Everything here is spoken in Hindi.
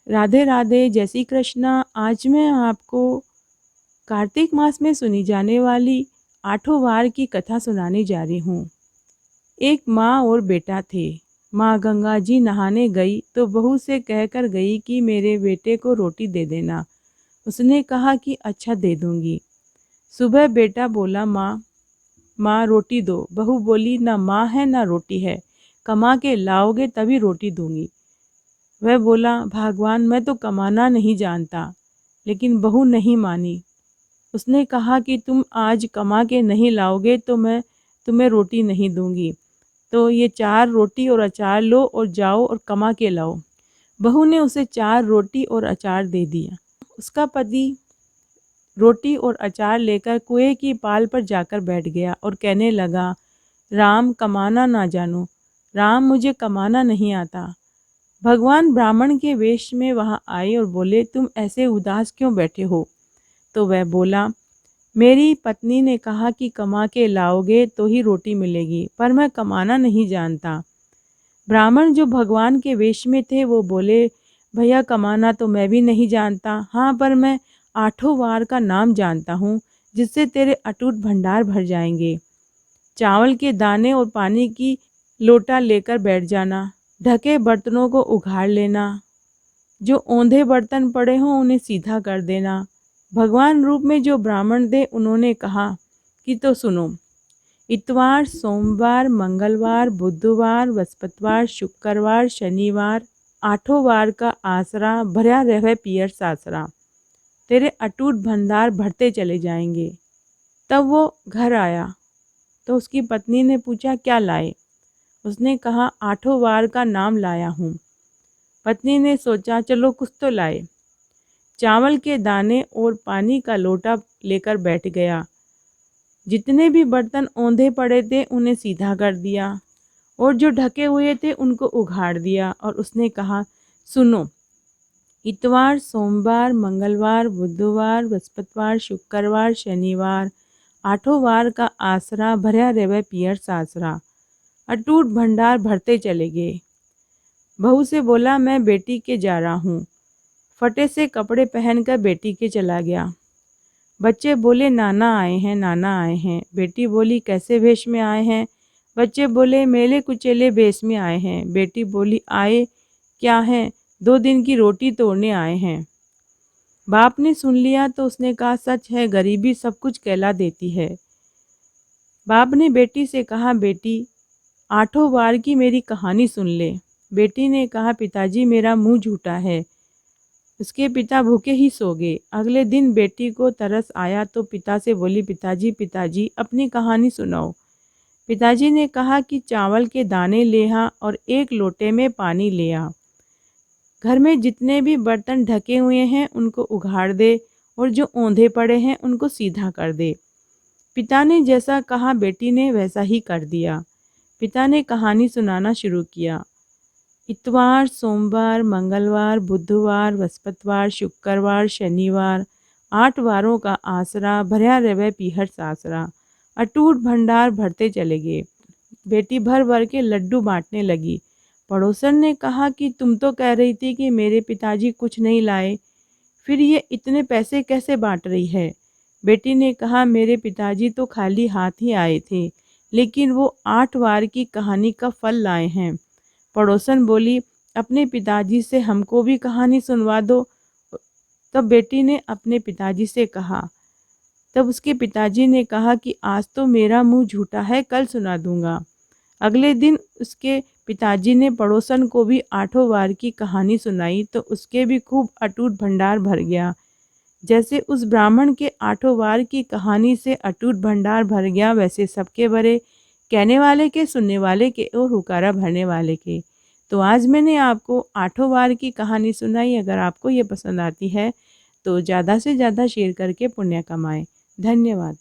राधे राधे, जय श्री कृष्णा। आज मैं आपको कार्तिक मास में सुनी जाने वाली आठों वार की कथा सुनाने जा रही हूँ। एक माँ और बेटा थे। माँ गंगा जी नहाने गई तो बहू से कहकर गई कि मेरे बेटे को रोटी दे देना। उसने कहा कि अच्छा दे दूंगी। सुबह बेटा बोला, माँ माँ रोटी दो। बहू बोली, ना माँ है ना रोटी है, कमा के लाओगे तभी रोटी दूंगी। वह बोला, भगवान मैं तो कमाना नहीं जानता। लेकिन बहू नहीं मानी। उसने कहा कि तुम आज कमा के नहीं लाओगे तो मैं तुम्हें रोटी नहीं दूंगी। तो ये 4 रोटी और अचार लो और जाओ और कमा के लाओ। बहू ने उसे 4 रोटी और अचार दे दिया। उसका पति रोटी और अचार लेकर कुएं की पाल पर जाकर बैठ गया और कहने लगा, राम कमाना ना जानो, राम मुझे कमाना नहीं आता। भगवान ब्राह्मण के वेश में वहाँ आए और बोले, तुम ऐसे उदास क्यों बैठे हो? तो वह बोला, मेरी पत्नी ने कहा कि कमा के लाओगे तो ही रोटी मिलेगी, पर मैं कमाना नहीं जानता। ब्राह्मण जो भगवान के वेश में थे वो बोले, भैया कमाना तो मैं भी नहीं जानता, हाँ पर मैं आठों वार का नाम जानता हूँ जिससे तेरे अटूट भंडार भर जाएंगे। चावल के दाने और पानी की लोटा लेकर बैठ जाना। ढके बर्तनों को उघाड़ लेना। जो औंधे बर्तन पड़े हों उन्हें सीधा कर देना। भगवान रूप में जो ब्राह्मण थे उन्होंने कहा कि तो सुनो, इतवार, सोमवार, मंगलवार, बुधवार, बृहस्पतिवार, शुक्रवार, शनिवार, आठों वार का आसरा भरा रहे पियर सासरा, तेरे अटूट भंडार भरते चले जाएंगे। तब वो घर आया तो उसकी पत्नी ने पूछा, क्या लाए? उसने कहा, आठों वार का नाम लाया हूँ। पत्नी ने सोचा, चलो कुछ तो लाए। चावल के दाने और पानी का लोटा लेकर बैठ गया। जितने भी बर्तन औंधे पड़े थे उन्हें सीधा कर दिया और जो ढके हुए थे उनको उघाड़ दिया। और उसने कहा, सुनो, इतवार, सोमवार, मंगलवार, बुधवार, बृहस्पतिवार, शुक्रवार, शनिवार, आठों वार का आसरा भरा रेवे पियर सासरा, अटूट भंडार भरते चले गए। बहू से बोला, मैं बेटी के जा रहा हूँ। फटे से कपड़े पहनकर बेटी के चला गया। बच्चे बोले, नाना आए हैं, नाना आए हैं। बेटी बोली, कैसे वेश में आए हैं? बच्चे बोले, मेले कुचेले वेश में आए हैं। बेटी बोली, आए क्या हैं? 2 दिन की रोटी तोड़ने आए हैं। बाप ने सुन लिया तो उसने कहा, सच है, गरीबी सब कुछ कहला देती है। बाप ने बेटी से कहा, बेटी आठों वार की मेरी कहानी सुन ले। बेटी ने कहा, पिताजी मेरा मुंह झूठा है। उसके पिता भूखे ही सो गए। अगले दिन बेटी को तरस आया तो पिता से बोली, पिताजी पिताजी अपनी कहानी सुनाओ। पिताजी ने कहा कि चावल के दाने ले आ और 1 लोटे में पानी ले आ। घर में जितने भी बर्तन ढके हुए हैं उनको उघाड़ दे और जो औंधे पड़े हैं उनको सीधा कर दे। पिता ने जैसा कहा बेटी ने वैसा ही कर दिया। पिता ने कहानी सुनाना शुरू किया। इतवार, सोमवार, मंगलवार, बुधवार, बृहस्पतिवार, शुक्रवार, शनिवार, 8 वारों का आसरा भरा रवे पीहर सासरा, अटूट भंडार भरते चले गए। बेटी भर भर के लड्डू बांटने लगी। पड़ोसन ने कहा कि तुम तो कह रही थी कि मेरे पिताजी कुछ नहीं लाए, फिर ये इतने पैसे कैसे बांट रही है? बेटी ने कहा, मेरे पिताजी तो खाली हाथ ही आए थे, लेकिन वो 8 वार की कहानी का फल लाए हैं। पड़ोसन बोली, अपने पिताजी से हमको भी कहानी सुनवा दो। तब बेटी ने अपने पिताजी से कहा। तब उसके पिताजी ने कहा कि आज तो मेरा मुंह झूठा है, कल सुना दूंगा। अगले दिन उसके पिताजी ने पड़ोसन को भी आठों वार की कहानी सुनाई तो उसके भी खूब अटूट भंडार भर गया। जैसे उस ब्राह्मण के आठों वार की कहानी से अटूट भंडार भर गया, वैसे सबके भरे, कहने वाले के, सुनने वाले के और हुकारा भरने वाले के। तो आज मैंने आपको आठों वार की कहानी सुनाई। अगर आपको ये पसंद आती है तो ज़्यादा से ज़्यादा शेयर करके पुण्य कमाएं। धन्यवाद।